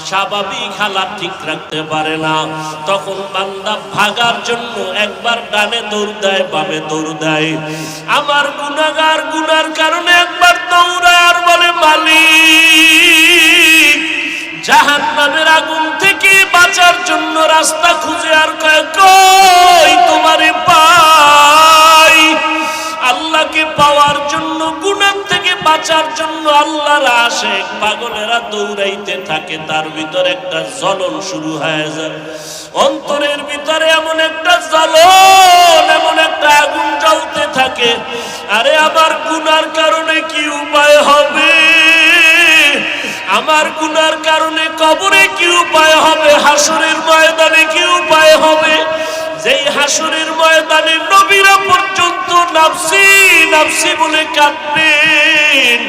স্বাভাবিক হালাত ঠিক রাখতে পারে না, তখন বান্দা ভাগার জন্য একবার ডানে দৌড় দেয়, বামে দৌড় দেয়। আমার গুনাহগার গুনার কারণে একবার দৌড়ায় আর বলে, মালিক জাহান্নামের আগুন থেকে বাঁচার জন্য রাস্তা খুঁজে, আর কয় কই তোমারে পাই। আল্লাহকে পাওয়ার জন্য, গুনাহ থেকে বাঁচার জন্য আল্লাহর আশিক পাগলেরা দৌড়াইতে থাকে। তার ভিতরে একটা জ্বলন শুরু হয়ে যায়, অন্তরের ভিতরে এমন একটা জ্বলন, এমন একটা আগুন জ্বলতে থাকে। আরে আমার গুনার কারণে কি উপায় হবে? আমার গুনার কারণে কবরে কি উপায় হবে? হাসরের ময়দানে কি উপায় হবে? যেই হাসরের ময়দানে নবীরা পর্যন্ত নাফসি নাফসি বলে কাঁদবেন,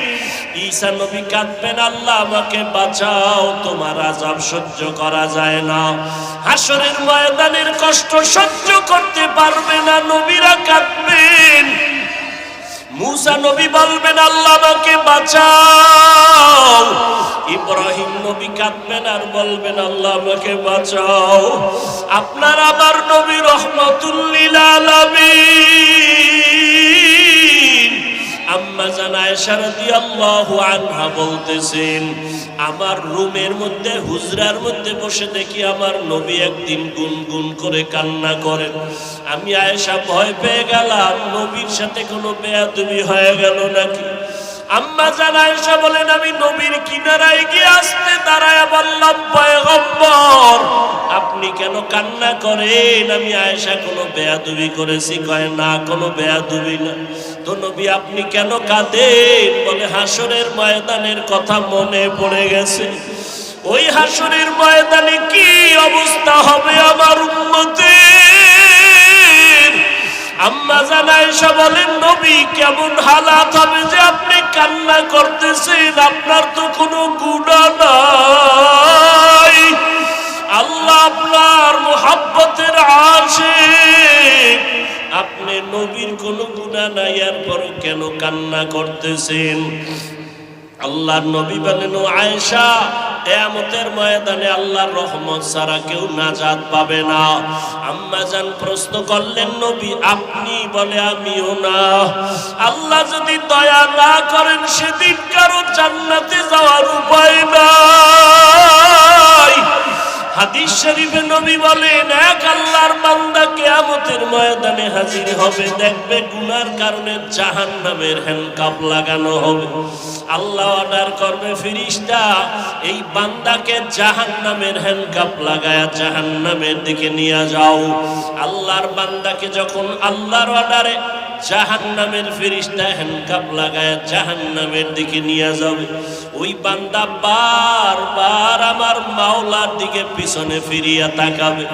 ঈসা নবী কাঁদবেন, আল্লাহ আমাকে বাঁচাও, তোমার আযাব সহ্য করা যায় না। হাসরের ময়দানের কষ্ট সহ্য করতে পারবে না, নবীরা কাঁদবেন। মুসা নবী বলবেন, আল্লাহ আমাকে বাঁচাও। ইব্রাহিম নবী কাঁদবেন আর বলবেন, আল্লাহ আমাকে বাঁচাও। আপনার আমার নবী রহমাতুল লিল আলামিন আম্মা জান আয়েশা রাদিয়াল্লাহু আনহা বলতেছেন, আমার রুমের মধ্যে, হুজরার মধ্যে বসে দেখি আমার নবী একদিন গুনগুন করে কান্না করেন। আমি আয়েশা ভয় পেয়ে গেলাম, নবীর সাথে কোনো বেয়াদবি হয়ে গেল নাকি। আম্মা জান আয়েশা বলেন, আমি নবীর কিনারায় গিয়ে আস্তে দাঁড়ায়া বললাম, পয়গম্বর আপনি কেন কান্না করেন? আমি আয়েশা কোনো বেয়াদবি করেছি? কয় না, কোনো বেয়াদবি না। তো নবী আপনি কেন কাঁদেন? বলে, হাসরের ময়দানের কথা মনে পড়ে গেছে। ওই হাসরের ময়দানে কি অবস্থা হবে আমার উম্মতের। আম্মা জান আয়েশা বলেন, নবী কেমন হালাত হবে যে আপনি কান্না করতেছেন? আপনার তো কোনো গুনাহ নাই, আল্লাহ আপনার মুহাব্বতের আশিক, আপনি নবীর কোনো গুনাহ নাই, এরপরও কেন কান্না করতেছেন? আল্লাহর নবী বলেন, ও আয়েশা কিয়ামতের ময়দানে আল্লাহর রহমত ছাড়া কেউ নাজাত পাবে না। আম্মা জান প্রশ্ন করলেন, নবী আপনি? বলে, আমিও না। আল্লাহ যদি দয়া না করেন সেদিন কারো জান্নাতে যাওয়ার উপায় নাই। হাদিস শরীফে নবী বলেন, এক আল্লাহর বান্দা কিয়ামতের ময়দানে হাজির হবে, দেখবে গুনার কারণে জাহান্নামের হ্যান্ডকাপ লাগানো হবে। আল্লাহ অর্ডার করবে, ফেরেশতা এই বান্দাকে জাহান্নামের হ্যান্ডকাপ লাগায়া জাহান্নামের দিকে নিয়ে যাও। আল্লাহর বান্দাকে যখন আল্লাহর অর্ডারে জাহান্নামের ফেরেশতা হ্যান্ডকাপ লাগায়া জাহান্নামের দিকে নিয়ে যাবে, ওই বান্দা বারবার আমার মাওলার দিকে পিছনে ফিরিয়া তাকাবে।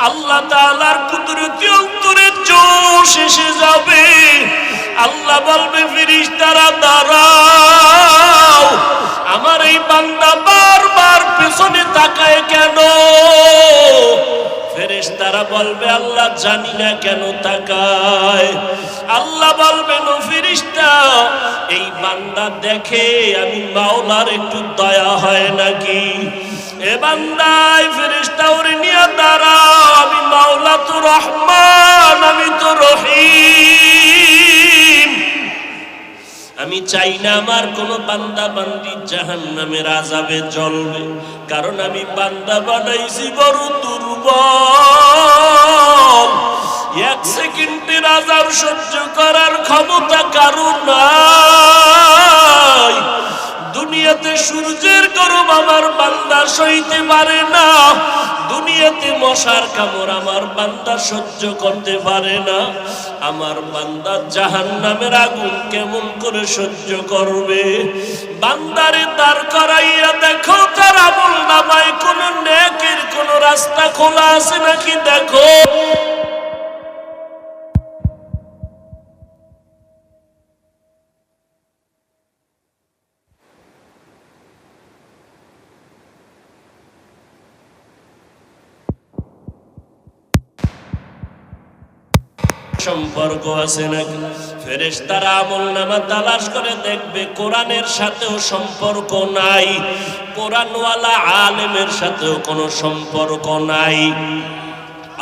আল্লাহ তাআলার কুদরতি অন্তরে জোশ এসে যাবে। আল্লাহ বলবে, ফেরেশতারা দাঁড়াও, আমার এই বান্দা বারবার পিছনে তাকায় কেন? ফেরেশতারা বলবে, আল্লাহ জানি না কেন তাকায়। আল্লাহ বলবেন, ও ফেরেশতা এই বান্দা দেখে আমি মাওলার একটু দয়া হয় নাকি। এ বান্দাই ফেরেশতা ওরে নিয়ে দাঁড়াও, আমি মাওলা তো রহমান, আমি তো রহিম, আমি চাই না আমার কোন বান্দা বান্দি জাহান্নামের আযাবে জ্বলবে, কারণ আমি বান্দা বানাইছি বড় দুর্বল। এক সেকেন্ডের আযাব সহ্য করার ক্ষমতা কারো নাই। দুনিয়াতে সূর্যের গরম আমার বান্দা সইতে পারে না, দুনিয়াতে মশার কামড় আমার বান্দা সহ্য করতে পারে না। আমার বান্দা জাহান্নামের আগুন কেমন করে সহ্য করবে? বান্দারে দাঁড় করাইয়া দেখো তার আমল নামায় কোন নেকের কোন রাস্তা খোলা আছে নাকি দেখো। সম্পর্ক আছে নাকি? ফেরেশতারা আমলনামা তালাশ করে দেখবে কোরআনের সাথেও সম্পর্ক নাই, কোরআনওয়ালা আলেমের সাথেও কোনো সম্পর্ক নাই।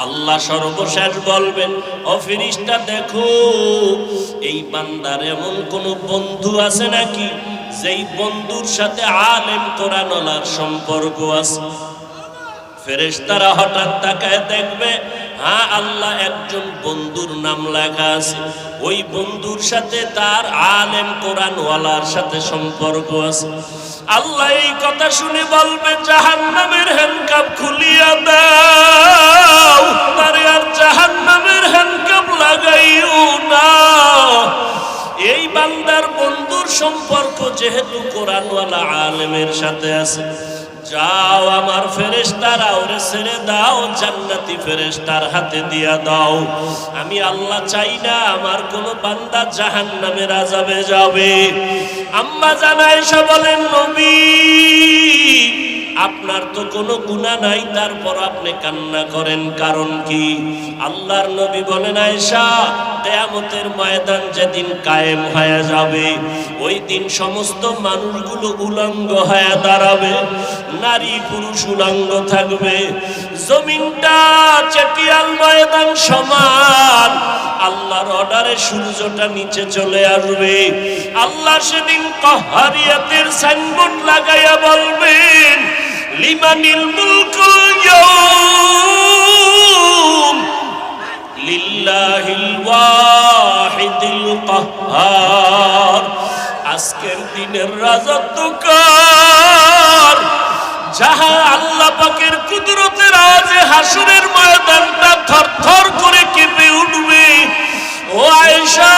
আল্লাহ সর্বশেষ বলবেন, ও ফেরেশতা দেখো এই বান্দার এমন কোন বন্ধু আছে নাকি যেই বন্ধুর সাথে আলেম কোরআনওয়ালার সম্পর্ক আছে? ফেরেশতারা হঠাৎ তাকায় দেখবে, হ্যাঁ আল্লাহ একজন বন্ধুর নাম লেখা আছে, ওই বন্ধুর সাথে তার আলেম কোরআনওয়ালার সাথে সম্পর্ক আছে। আল্লাহ এই কথা শুনে বলবে, জাহান্নামের হ্যান্ডকাপ খুলিয়া দাও, তারে আর জাহান্নামের হ্যান্ডকাপ লাগাইও না। এই বান্দার বন্ধুর সম্পর্ক যেহেতু কোরআনওয়ালা আলেমের সাথে আছে, যাও আমার ফেরেশতারা ওরে ছেড়ে দাও, জান্নাতি ফেরেশতার হাতে দিয়া দাও। আমি আল্লাহ চাই না আমার কোন বান্দা জাহান্নামের আযাবে যাবে। আম্মা জান আয়েশা বলেন, নবী আপনার তো কোনো গুনাহ নাই, তারপর আপনি কান্না করেন কারণ কি? আল্লাহর নবী বলেন, আয়েশা কিয়ামতের ময়দান যেদিন কায়েম হয়ে যাবে, ওই দিন সমস্ত মানুষগুলো উলঙ্গ হয়ে দাঁড়াবে, নারী পুরুষ উলঙ্গ থাকবে, জমিনটা চেটিয়াল ময়দান সমান। আল্লাহর অর্ডারে সূর্যটা নিচে চলে আসবে। আল্লাহ সেদিন কাহরিয়াতের সাইনবোর্ড লাগাইয়া বলবেন, লিমানিল মুলকুল ইয়াউম লিল্লাহিল ওয়াহিদিল কাহ্হার। আজকের দিনের রাজত্ব কার? যাহা আল্লাহ পাকের কুদরতের আওয়াজে হাসরের ময়দানটা থরথর করে কেঁপে উঠবে। ও আয়েশা,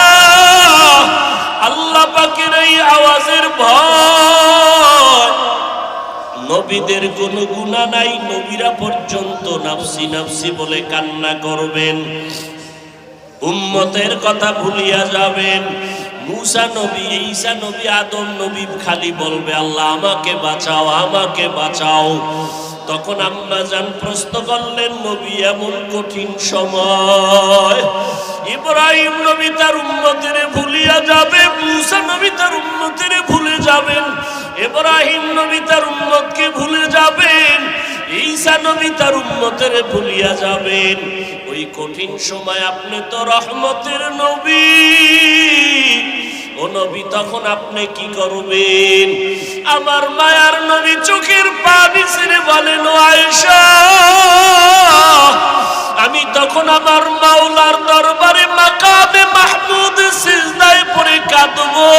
আল্লাহ পাকের এই আওয়াজের ভয়। নবীদের কোনো গুনাহ নাই, নবীরা পর্যন্ত নাফসি নাফসি বলে কান্না করবেন, উম্মতের কথা ভুলিয়া যাবেন। মুসা নবী, ঈসা নবী, আদম নবী খালি বলবে, আল্লাহ আমাকে বাঁচাও, আমাকে বাঁচাও। তখন আম্মা জান প্রশ্ন করলেন, নবী এমন কঠিন সময়, ইব্রাহিম নবী তার উম্মতের ভুলিয়া যাবে, মুসা নবী তার উম্মতের ভুলে যাবেন, ইব্রাহিম নবী তার উম্মতকে ভুলে যাবেন, ঈসা নবী তার উম্মতের ভুলিয়া যাবেন। ওই কঠিন সময় আপনি তো রহমতের নবী, ও নবী তখন আপনি কি করবেন? আমার মায়ার নবী চোখের পানি ছেড়ে বলেন, ও আয়েশা আমি তখন আমার মাওলার দরবারে মাকামে মাহমুদ সিজদায় পড়ে কাঁদবো,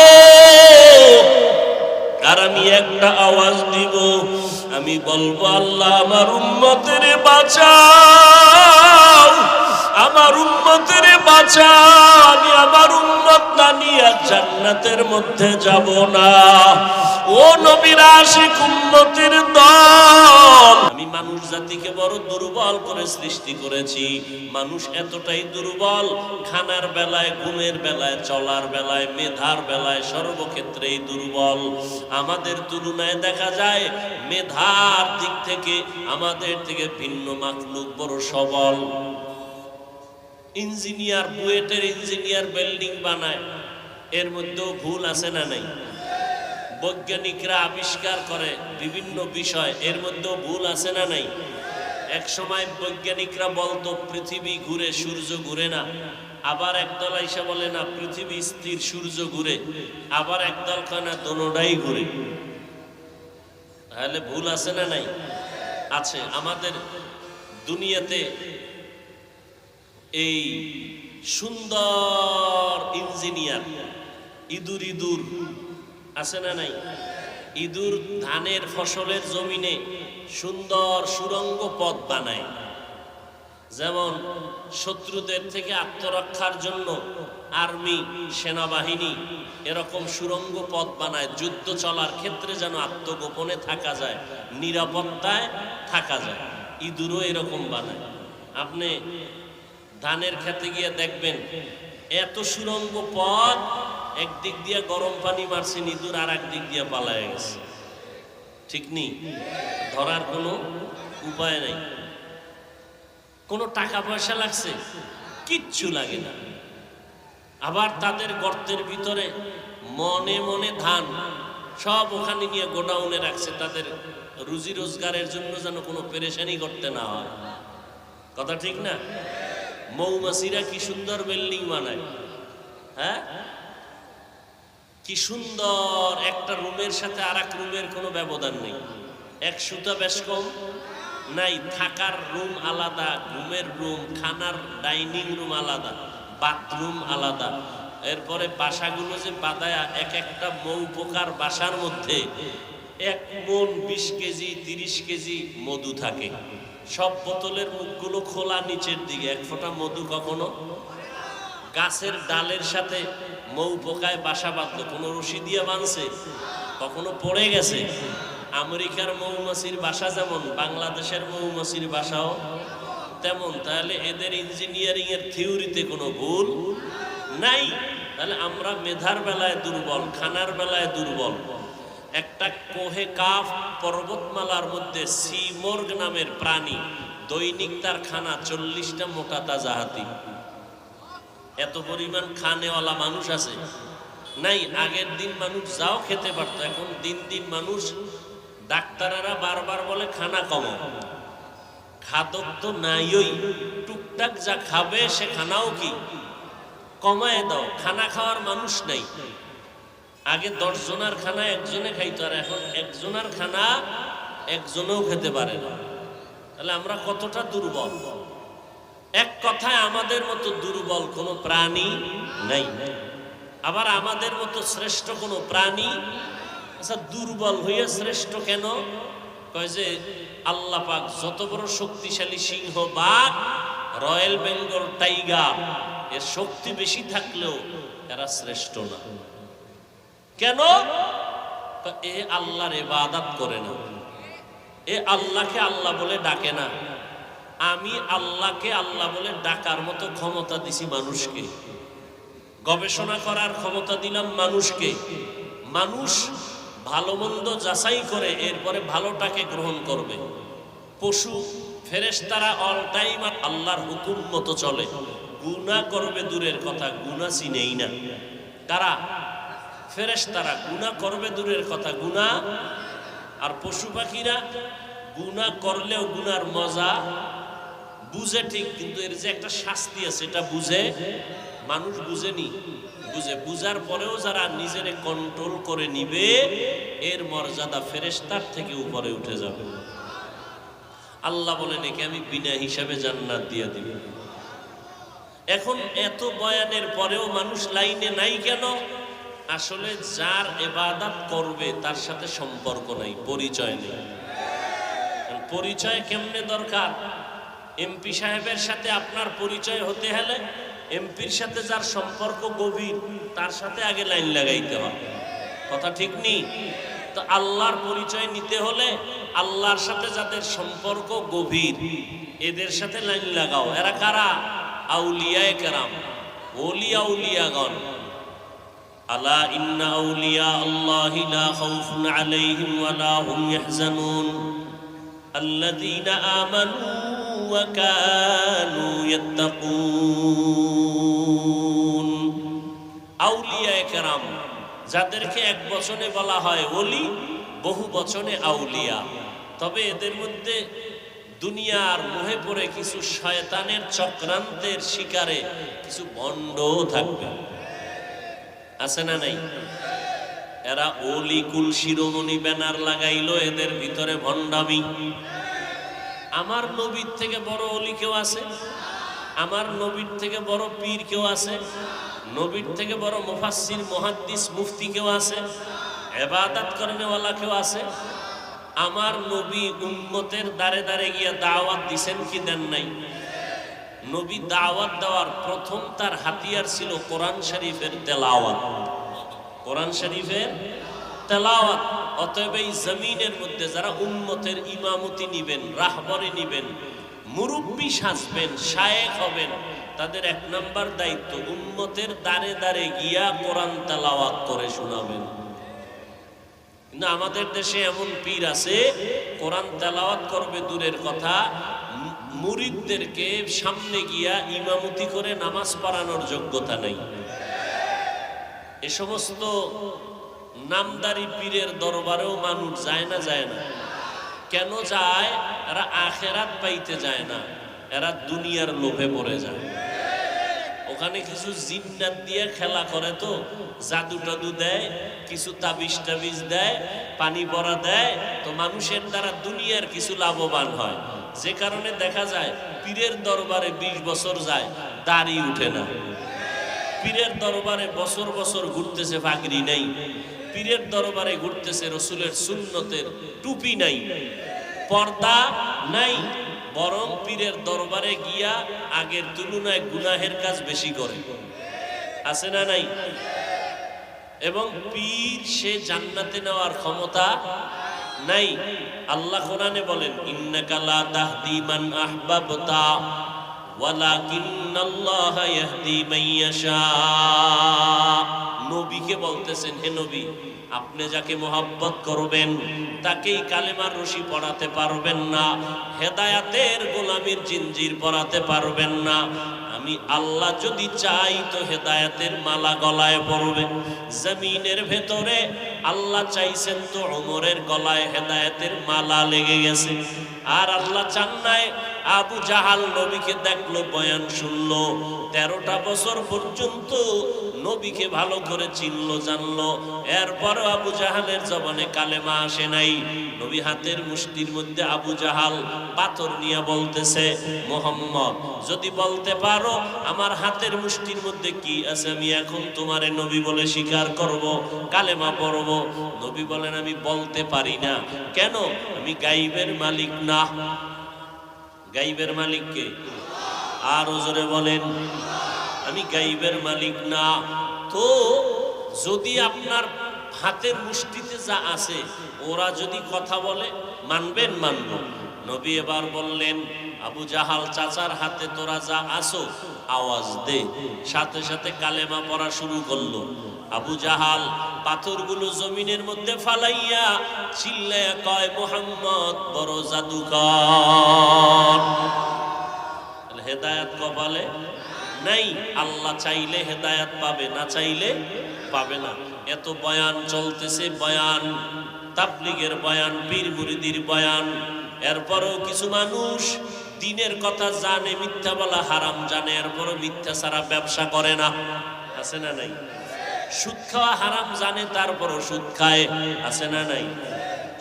আর আমি একটা আওয়াজ দিব, আমি বলবো, আল্লাহ আমার উম্মতের বাঁচাও, আমার উম্মতের বাঁচাও, আমি আমার উম্মত না নিয়ে জান্নাতের মধ্যে যাব না। ও নবীর আশিক উম্মতের দল, আমি মানুষ জাতিকে বড় দুর্বল করে সৃষ্টি করেছি। মানুষ এতটাই দুর্বল, খানার বেলায়, ঘুমের বেলায়, চলার বেলায়, মেধার বেলায়, সর্বক্ষেত্রেই দুর্বল। আমাদের তুলনায় দেখা যায় মেধার দিক থেকে আমাদের থেকে ভিন্ন মাখলুক বড় সবল। ইঞ্জিনিয়ার, বুয়েটের ইঞ্জিনিয়ার বিল্ডিং বানায়, এর মধ্যেও ভুল আছে না নাই? বৈজ্ঞানিকরা আবিষ্কার করে বিভিন্ন বিষয়, এর মধ্যেও ভুল আছে না নাই? এক সময় বৈজ্ঞানিকরা বলতো পৃথিবী ঘুরে, সূর্য ঘুরে না। আবার একদল আইসা বলে না পৃথিবী স্থির, সূর্য ঘুরে। আবার একদল কয় না দোনোটাই ঘুরে। তাহলে ভুল আছে না নাই? আছে। আমাদের দুনিয়াতে এই সুন্দর ইঞ্জিনিয়ার ইঁদুর আছে না নাই? ইঁদুর ধানের ফসলের জমিনে সুন্দর সুরঙ্গ পথ বানায়। যেমন শত্রুদের থেকে আত্মরক্ষার জন্য আর্মি, সেনাবাহিনী এরকম সুরঙ্গ পথ বানায়, যুদ্ধ চলার ক্ষেত্রে যেন আত্মগোপনে থাকা যায়, নিরাপত্তায় থাকা যায়। ইঁদুরও এরকম বানায়। আপনি ধানের খেতে গিয়ে দেখবেন এত সুরঙ্গ পথ, একদিক দিয়ে গরম পানি মারছেন ইঁদুর, আর একদিক দিয়ে পালায় গেছে। ঠিক নেই? ধরার কোনো উপায় নাই। কোনো টাকা পয়সা লাগছে? কিচ্ছু লাগে না। আবার তাদের গর্তের ভিতরে মনে মনে ধান সব ওখানে নিয়ে গোডাউনে রাখছে, তাদের রুজি রোজগারের জন্য যেন কোনো পেরেশানি করতে না হয়। কথা ঠিক না? মৌমাছিরা কি সুন্দর বিল্ডিং বানায়, হ্যাঁ, কি সুন্দর, একটা রুমের সাথে আর এক রুমের কোনো ব্যবধান নেই, এক সুতা বেশ কম নাই, থাকার রুম আলাদা, ঘুমের রুম, খানার ডাইনিং রুম আলাদা, বাথরুম আলাদা। এরপরে বাসাগুলো যে বাঁধায়, এক একটা মৌ পোকার বাসার মধ্যে 1 মণ 20 কেজি 30 কেজি মধু থাকে। সব বোতলের মুখগুলো খোলা নিচের দিকে, 1 ফোঁটা মধু কখনো। গাছের ডালের সাথে মৌ পোকায় বাসা বাঁধলো, কোনো রশি দিয়ে বাঁধছে, কখনো পড়ে গেছে। আমেরিকার মৌমাছির বাসা যেমন, বাংলাদেশের মৌমাছির বাসাও তেমন। তাহলে এদের ইঞ্জিনিয়ারিং এর থিওরিতে কোনো ভুল নাই। তাহলে আমরা মেধার বেলায় দুর্বল, খানার বেলায় দুর্বল। একটা কোহে কাফ পর্বতমালার মধ্যে সিমর্গ নামের প্রাণী, দৈনিক তার খানা 40টা মোটা তাজা হাতি। এত পরিমাণ খানেওয়ালা মানুষ আছে নাই? আগের দিন মানুষ যাও খেতে পারত, এখন দিন দিন মানুষ, ডাক্তারেরা বারবার বলে খানা কমাও। খাদক তো নাইই, টুকটাক যা খাবে সে খানাও কি কমায় দাও। খানা খাওয়ার মানুষ নাই। আগে 10 জনের খানা একজনে খাইতো, আর এখন 1 জনের খানা একজনেও খেতে পারে না। তাহলে আমরা কতটা দুর্বল! এক কথায় আমাদের মতো দুর্বল কোনো প্রাণী নাই। আবার আমাদের মতো শ্রেষ্ঠ কোনো প্রাণী, আচ্ছা দুর্বল হইয়া শ্রেষ্ঠ কেন? কয় যে আল্লাহ পাক যত বড় শক্তিশালী সিংহ, বাঘ, রয়্যাল বেঙ্গল টাইগার, এর শক্তি বেশি থাকলেও এরা শ্রেষ্ঠ না। কেন? এ আল্লাহর ইবাদত করে না, এ আল্লাহকে আল্লাহ বলে ডাকে না। আমি আল্লাহকে আল্লাহ বলে ডাকার মতো ক্ষমতা দিছি মানুষকে, গবেষণা করার ক্ষমতা দিলাম মানুষকে। মানুষ ভালো মন্দ যাচাই করে এরপরে ভালোটাকে গ্রহণ করবে। পশু ফেরেশতারা অল টাইম আল্লাহর হুকুম মতো চলে, গুনাহ করবে দূরের কথা, গুনাহ চিনেই না। কারা? ফেরেশতারা। গুনাহ করবে দূরের কথা, গুনাহ। আর পশু পাখিরা গুনাহ করলেও গুনার মজা বুঝে ঠিক, কিন্তু এর যে একটা শাস্তি আছে এটা বুঝে। মানুষ বুঝেনি, বুঝে। বুঝার পরেও যারা নিজেরে কন্ট্রোল করে নিবে, এর মর্যাদা ফেরেশতার থেকে উপরে উঠে যাবে। আল্লাহ বলেন একে আমি বিনা হিসাবে জান্নাত দিয়ে দিব। এখন এত বয়ানের পরেও মানুষ লাইনে নাই কেন? আসলে যার ইবাদত করবে তার সাথে সম্পর্ক নাই, পরিচয় নেই। পরিচয় কেমনে দরকার? এমপি সাহেবের সাথে আপনার পরিচয় হতে হলে এমপির সাথে যার সম্পর্ক গভীর তার সাথে আগে লাইন লাগাইতে হয়। কথা ঠিক নেই? তো আল্লাহর পরিচয় নিতে হলে আল্লাহর সাথে যাদের সম্পর্ক গভীর এদের সাথে লাইন লাগাও। এরা কারা? আউলিয়ায়ে কেরাম, ওলি আউলিয়াগণ। আলা ইন্না আউলিয়া আল্লাহি লা খাউফুন আলাইহিম ওয়া লা হুম ইয়াহজানুন আল্লাযীনা আমানু ওয়া কানু ইয়াত্তাকুন। আউলিয়ায়ে কেরাম যাদেরকে এক বচনে বলা হয় ওলি, বহু বচনে আউলিয়া। তবে এদের মধ্যে দুনিয়ার মোহে পড়ে কিছু শয়তানের চক্রান্তের শিকারে কিছু ভণ্ডও থাকবে, আছে না নাই? এরা ওলি কুল শিরোমণি ব্যানার লাগাইলো, এদের ভিতরে ভণ্ডামি। আমার নবীর থেকে বড় ওলি কেউ আছে? আমার নবীর থেকে বড় পীর কেউ আছে? নবীর থেকে বড় মুফাসসির মুহাদ্দিস মুফতি কেউ আছে? ইবাদত করেনেওয়ালা কেউ আছে? আমার নবী উম্মতের দাঁড়ে দাঁড়ে গিয়া দাওয়াত দিছেন কি দেন নাই? নবী দাওয়াত দেওয়ার প্রথম তার হাতিয়ার ছিল কোরআন শরীফের তেলাওয়াত। কোরআন শরীফের তেলাওয়াত। অতএব এই জমিনের মধ্যে যারা উম্মতের ইমামতি নিবেন, রাহবরি নিবেন, মুরব্বি সাজবেন, শায়েখ হবেন, তাদের 1 নম্বর দায়িত্ব উম্মতের দাঁড়ে দাঁড়ে গিয়া কোরআন তেলাওয়াত করে শোনাবেন। কিন্তু আমাদের দেশে এমন পীর আছে, কোরআন তেলাওয়াত করবে দূরের কথা, মুরিদদেরকে সামনে গিয়া ইমামতি করে নামাজ পড়ানোর যোগ্যতা নাই। এ সমস্ত নামদারি পীরের দরবারেও মানুষ যায় না, যায় না? কেন যায়? এরা আখেরাত পাইতে যায় না, এরা দুনিয়ার লোভে পড়ে যায়। ওখানে কিছু জিন্নাত দিয়ে খেলা করে, তো জাদু টাদু দেয়, কিছু তাবিজ টাবিজ দেয়, পানি পড়া দেয়, তো মানুষের দ্বারা দুনিয়ার কিছু লাভবান হয়। যে কারণে দেখা যায় পীরের দরবারে 20 বছর যায়, দাড়ি উঠে না। পীরের দরবারে বছর বছর ঘুরতেছে, পাগড়ি নাই। পীরের দরবারে ঘুরতেছে, রসুলের সুন্নতের টুপি নাই, পর্দা নাই। বরং পীরের দরবারে গিয়া আগের তুলনায় গুনাহের কাজ বেশি করে, আছে না নাই? এবং পীর সে জান্নাতে নেওয়ার ক্ষমতা নাই। আল্লাহ কোরআনে বলেন, ইন্নাকা লা তাহদি মান আহবাবতা ওয়ালাকিন্নাল্লাহা ইয়াহদি মান ইয়াশা। নবীকে বলতেছেন, হে নবী, আপনি যাকে মোহাব্বত করবেন তাকেই কালেমার রশি পড়াতে পারবেন না, হেদায়াতের গোলামির জিঞ্জির পরাতে পারবেন না। আমি আল্লাহ যদি চাই তো হেদায়াতের মালা গলায় পড়বে। জমিনের ভেতরে আল্লাহ চাইছেন তো ওমরের গলায় হেদায়াতের মালা লেগে গেছে। আর আল্লাহ চান নাই। আবু জাহাল নবীকে দেখলো, বয়ান শুনলো, 13টা বছর পর্যন্ত নবীকে ভালো করে চিনলো, জানলো। এরপর আবু জাহালের জবানে কালেমা আসে নাই। নবী হাতের মুষ্টির মধ্যে আবু জাহাল পাথর নিয়ে বলতেছে, মোহাম্মদ যদি বলতে পারো আমার হাতের মুষ্টির মধ্যে কি আছে, আমি এখন তোমারে নবী বলে স্বীকার করব, কালেমা পড়ব। নবী বলেন, আমি বলতে পারি না। কেন? আমি গাইবের মালিক না। গাইবের মালিক কে? আর জোরে বলেন, আমি গাইবের মালিক না। তো যদি আপনার হাতের মুষ্টিতে যা আছে ওরা যদি কথা বলে, মানবেন? মানব। নবী এবার বললেন, আবু জাহাল চাচার হাতে তোরা যা আসো আওয়াজ দে। সাথে সাথে কালেমা পড়া শুরু করলো। আবু জাহাল পাথরগুলো জমিনের মধ্যে ফালাইয়া চিল্লায়া কয়, মুহাম্মদ বড় জাদুকর। হেদায়েত কপালে নাই। আল্লাহ চাইলে হেদায়েত পাবে, না চাইলে পাবে না। এত বয়ান চলতেছে, বয়ান, তাবলীগের বয়ান, পীর মুরিদির বয়ান। এরপরও কিছু মানুষ দিনের কথা জানে, মিথ্যা বলা হারাম জানে, এরপরও মিথ্যা ছাড়া ব্যবসা করে না, আছে না নাই? সুদ খাওয়া হারাম জানে, তারপরও সুদ খায়, আছে না নাই?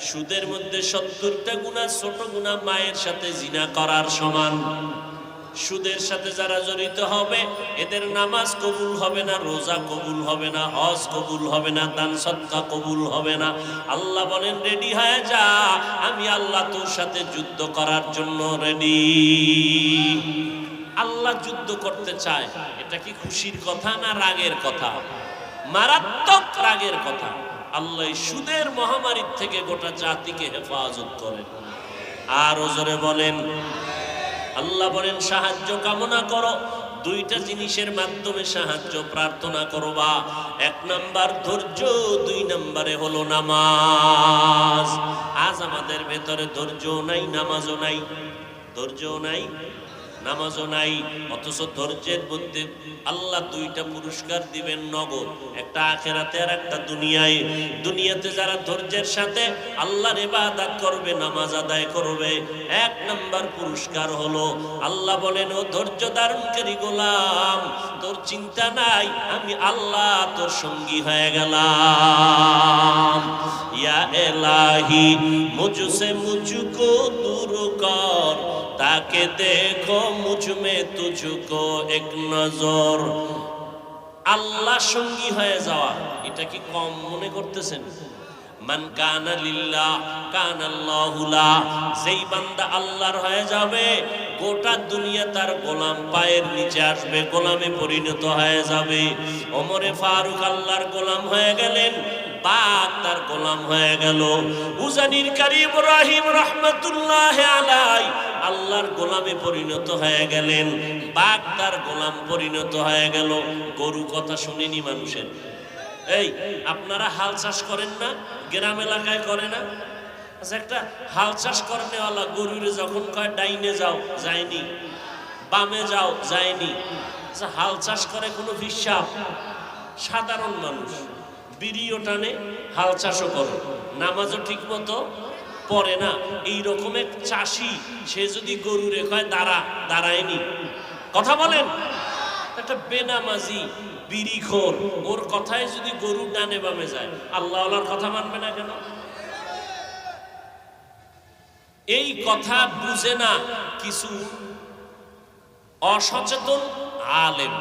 সুদের মধ্যে 70টা গুনাহ, ছোট গুনাহ মায়ের সাথে জিনা করার সমান। সুদের সাথে যারা জড়িত হবে এদের নামাজ কবুল হবে না, রোজা কবুল হবে না, হজ কবুল হবে না, দান সদকা কবুল হবে না। আল্লাহ বলেন, রেডি হয়ে যা, আমি আল্লাহ তোর সাথে যুদ্ধ করার জন্য রেডি। আল্লাহ যুদ্ধ করতে চায়। এটা কি খুশির কথা না রাগের কথা? মারাত্মক রাগের কথা। আল্লাহ সুদের মহামারীর থেকে গোটা জাতিকে হেফাজত করেন। আর জোরে বলেন, আল্লাহ বলেন, সাহায্য কামনা করো। 2টা জিনিসের মাধ্যমে সাহায্য প্রার্থনা করবা। 1 নাম্বার ধৈর্য, 2 নম্বরে হলো নামাজ। আজ আমাদের ভেতরে ধৈর্য নাই, নামাজও নাই। ধৈর্য নাই, নামাজও নাই। অথচ ধৈর্যের মধ্যে আল্লাহ 2টা পুরস্কার দিবেন নগদ, একটা আখিরাতে আর একটা দুনিয়ায়। দুনিয়াতে যারা ধৈর্যের সাথে আল্লাহর ইবাদত করবে, নামাজ আদায় করবে, 1 নাম্বার পুরস্কার হলো, আল্লাহ বলেন, ও ধৈর্য ধারণকারী গোলাম, তোর চিন্তা নাই, আমি আল্লাহ তোর সঙ্গী হয়ে গেলাম। ইয়া ইলাহি মুঝসে মুঝকো দূর কর, তাকে দেখো মুঝমে তুঝকো এক নজর। আল্লাহ সঙ্গী হয়ে যাওয়া, এটা কি কম মনে করতেছেন? মান কানা লিল্লাহ কানাল্লাহু লা। যেই বান্দা আল্লাহর হয়ে যাবে, গোটা দুনিয়া তার গোলাম পায়ের নিচে আসবে, গোলামে পরিণত হয়ে যাবে। ওমরে ফারুক আল্লাহর গোলাম হয়ে গেলেন, বাঘ তার গোলাম হয়ে গেল। উজানির কারি ইব্রাহিম রাহমাতুল্লাহ আলাই আল্লাহর গোলামে পরিণত হয়ে গেলেন, বাঘ তার গোলাম পরিণত হয়ে গেল। গরু কথা শুনেনি মানুষের? এই আপনারা হাল চাষ করেন না? গ্রাম এলাকায় করে না? আচ্ছা, একটা হাল চাষ করেনেওয়ালা গরুরে যখন কয় ডাইনে যাও, যায়নি, বামে যাও, যায়নি। আচ্ছা, হাল চাষ করে কোনো হিসাব? সাধারণ মানুষ বিড়িও টানে, হাল চাষও করে, নামাজও ঠিক মতো পড়ে না। এই রকম এক চাষি, সে যদি গরুরে কয় দাঁড়া, দাঁড়ায়নি। কথা বলেন, একটা বেনামাজি বিড়িখোর, ওর কথায় যদি গরু ডানে বামে যায়, আল্লাহ আল্লাহর কথা মানবে না কেন? এই কথা বুঝে না কিছু অসচেতন আলেম।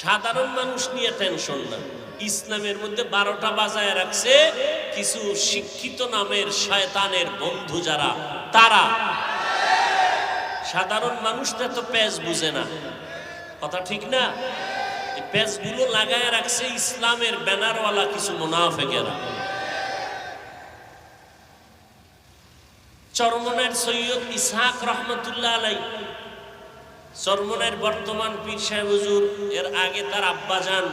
সাধারণ মানুষ নিয়ে টেনশন না, ইসলামের মধ্যে 12টা বাজায় রাখছে কিছু শিক্ষিত নামের শয়তানের বন্ধু যারা, তারা। সাধারণ মানুষটা তো পেজ বুঝে না, কথা ঠিক না? এই পেজগুলো লাগায় রাখছে ইসলামের ব্যানারওয়ালা কিছু মুনাফিকেরা। চরমনের সৈয়দ ইসহাক রহমতুল্লাহ আলাইহি, চরমনের বর্তমান পীর সাহেব হুজুর, এর আগে তার আব্বাজান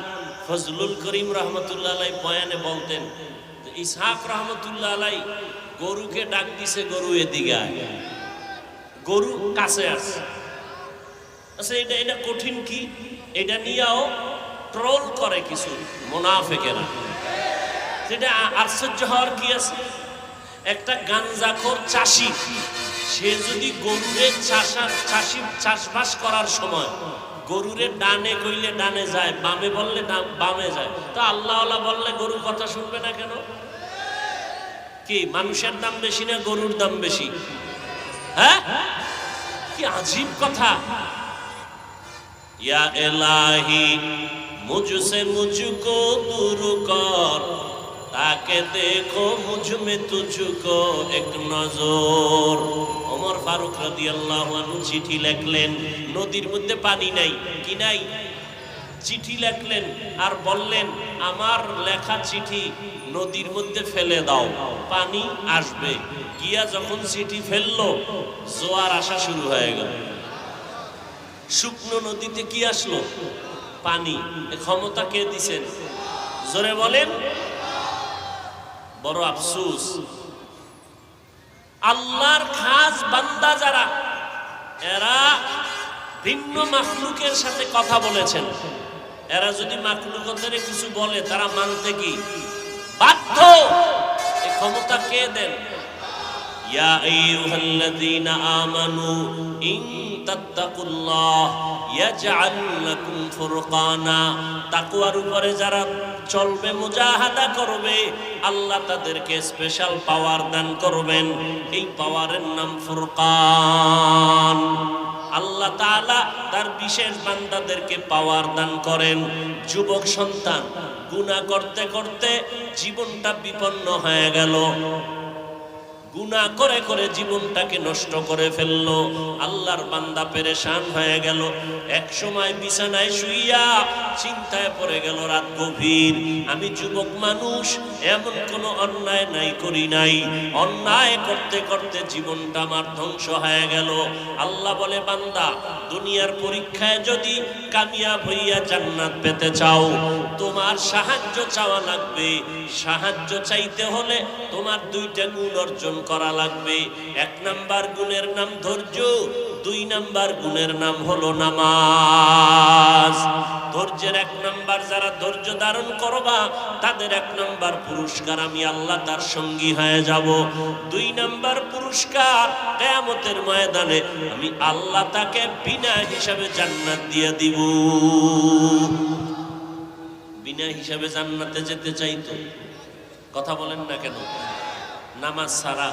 ফজলুল করিম রহমতুল্লাহ আলাইহি বয়ানে বলতেন, ইসহাক রহমতুল্লাহ আলাইহি গরুকে ডাক দিছে, গরু এদিকে আয়, গরু কাছে আসে। আচ্ছা, এটা কঠিন কি? এটা নিয়েও ট্রোল করে কিছু মুনাফিকেরা। সেটা আশ্চর্য হওয়ার কি আছে? একটা গাঞ্জাখোর চাষি, সে যদি গরুরে চাষবাস করার সময় গরুরে ডানে কইলে ডানে যায়, বামে বললে বামে যায়, তো আল্লাহ বললে গরুর কথা শুনবে না কেন? কি মানুষের দাম বেশি না গরুর দাম বেশি? হ্যাঁ, কি আজীব কথা। ইয়া ইলাহি মুঝসে মুঝকো দূর কর, তাকে দেখো মুঝমে তুঝকো এক নজর। ওমর ফারুক রাদিয়াল্লাহু আনহু চিঠি লিখলেন, নদীর মধ্যে পানি নাই, কি নাই, চিঠি লিখলেন আর বললেন আমার লেখা চিঠি নদীর মধ্যে ফেলে দাও, পানি আসবে। গিয়া যখন চিঠি ফেললো, জোয়ার আসা শুরু হয়ে গেল। শুকনো নদীতে কি আসলো? পানি। ক্ষমতা কে দিছেন? জোরে বলেন। বড় আফসোস, আল্লাহর খাস বান্দা যারা, এরা ভিন্ন মাখলুকের সাথে কথা বলেছেন। এরা যদি মাখলুকদের কিছু বলে, তারা মানতে কি বাধ্য। এই ক্ষমতা কে দেন? ইয়া আইয়ুহাল্লাযীনা আমানু ইন তাত্তাকুল্লাহ ইয়াজআল লাকুম ফুরকানা। তাকওয়ার উপরে যারা চলবে, মুজাহাদা করবে, আল্লাহ তাদেরকে স্পেশাল পাওয়ার দান করবেন। এই পাওয়ারের নাম ফুরকান। আল্লাহ তাআলা তার বিশেষ বান্দাদেরকে পাওয়ার দান করেন। যুবক সন্তান গুনাহ করতে করতে জীবনটা বিপন্ন হয়ে গেল, গুনাহ করে করে জীবনটাকে নষ্ট করে ফেললো, আল্লাহর বান্দা পেরেশান হয়ে গেল। এক সময় বিছানায় শুইয়া চিন্তায় পড়ে গেল, রাত গভীর, আমি যুবক মানুষ, এমন কোনো অন্যায় নাই করি নাই, অন্যায় করতে করতে জীবনটা আমার ধ্বংস হয়ে গেল। আল্লাহ বলে, বান্দা, দুনিয়ার পরীক্ষায় যদি কামিয়াব হইয়া জান্নাত পেতে চাও, তোমার সাহায্য চাওয়া লাগবে। সাহায্য চাইতে হলে তোমার 2টা গুণ অর্জন করা লাগবে। 1 নাম্বার গুণের নাম ধৈর্য, 2 নাম্বার গুণের নাম হলো নামাজ। ধৈর্যের 1 নাম্বার, যারা ধৈর্য ধারণ করবা তাদের 1 নাম্বার পুরস্কার আমি আল্লাহ তার সঙ্গী হয়ে যাব। 2 নাম্বার পুরস্কার, কিয়ামতের ময়দানে আমি আল্লাহ তাকে বিনা হিসাবে জান্নাত দিয়ে দিব। বিনা হিসাবে জান্নাতে যেতে চাইতো, কথা বলেন না কেন? নামাজ ছাড়া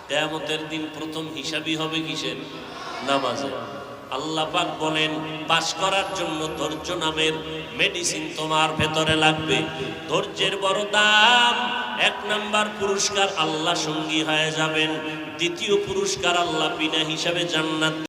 কিয়ামতের দিন প্রথম হিসাবই হবে কিসের? নামাজে। আল্লাহ পাক বলেন, পাস করার জন্য ধৈর্য নামের মেডিসিন তোমার ভেতরে লাগবে। ধৈর্যের বড় দাম। 1 নাম্বার পুরস্কার, আল্লাহ সঙ্গী হয়ে যাবেন। 2য় পুরস্কার, আল্লাহ বিনা হিসাবে জান্নাত